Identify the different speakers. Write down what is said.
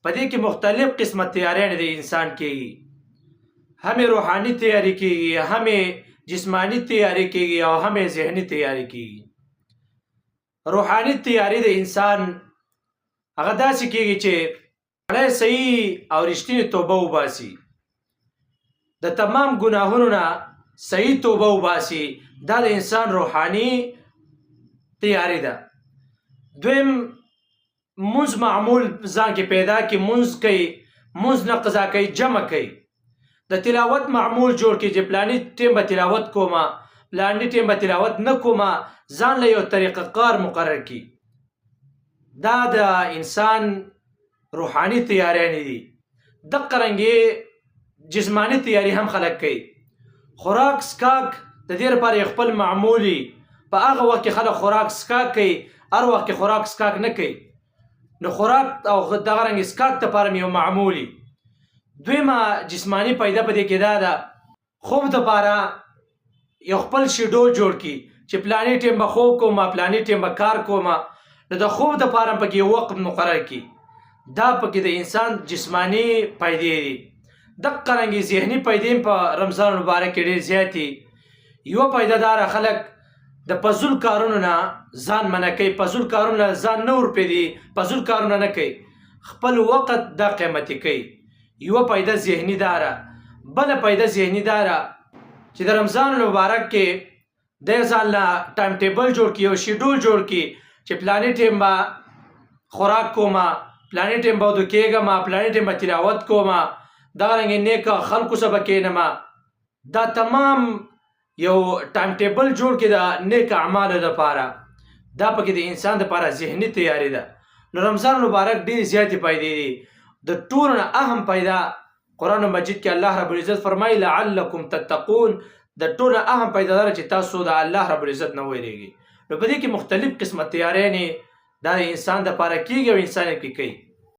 Speaker 1: په دې کې مختلف قسمه تیاریانې د انسان کېږي، هم روحاني تیاری کېږي، هم جسمانی تیاری کېږي او هم ذهني تیاری کېږي. روحاني تیاری د انسان هغه داسې کېږي چې سړی صحیح او رښتینې توبه وباسي، د تمام ګناهونو نه صحیح توبه وباسي. دا د انسان روحاني تیاری ده. دویم، منځ معمول ځان کې پیدا کړي، منځ کوي، منځ نه قضا کوي، جمع کوي. د تلاوت معمول جوړ کړي چې پلاني ټیم به تلاوت کومه، پلاني ټیم به تلاوت نه کومه، ځان له یو طریقه کار مقرر کړي. دا د انسان روحاني تیاریانې دي. دغه رنګې جسمانی تیاری هم خلک کوي. خوراک سکاک د دې لپاره خپل معمولي، په هغه وخت کې خلک خوراک سکاک کوي، هر وخت کې خوراک سکاک نه کوي. نو خوراک او دغه رنګ سکاک لپاره یو معمولي. دویمه جسمانی پیدا په دې کې دا ده، خوب لپاره یو خپل شیډول جوړ کړي چې پلاني ټیم به خوب کوم، پلاني ټیم به کار کوم. نو د خوب لپاره پکې یو وخت مقرر کړي. دا پکې د انسان جسمانی پیدې دي. دغه رنګې ذهني پیدې په رمضان مبارک کې ډېر زیاتې. یو پیدادار خلک د فضول کارونو نه ځان منع کوي، فضول کارونو نه ځان نه ورپرېږدي، فضول کارونه نه کوي، خپل وخت دا قیمتي کوي. یو پیدا ذهني داره. بله پیدا ذهني داره چې د رمضان مبارک کې د ځان له ټایم ټیبل جوړ کړي، یو شیډول جوړ کړي چې پلاني ټیم به خوراک کومه، پلاني ټیم به ودو کېږم، پلاني ټیم به تلاوت کومه، دغه رنګې نیکه خلکو سره به کښېنمه. دا تمام یو ټایم ټیبل جوړ کړي د نیک اعمالو لپاره. دا پکې د انسان لپاره ذهني تیاری ده. نو رمضان مبارک ډېرې زیاتې فایدې دي. د ټولو نه اهم پیدا قرآن مجید کې الله رب العزت فرمایي لعلکم تتقون. د ټولو نه اهم پیدا دا چې تاسو د الله رب العزت نه ویریږئ. نو په دې کې مختلف قسمه تیاریانې دا د انسان لپاره کېږي او انسان یې کوي.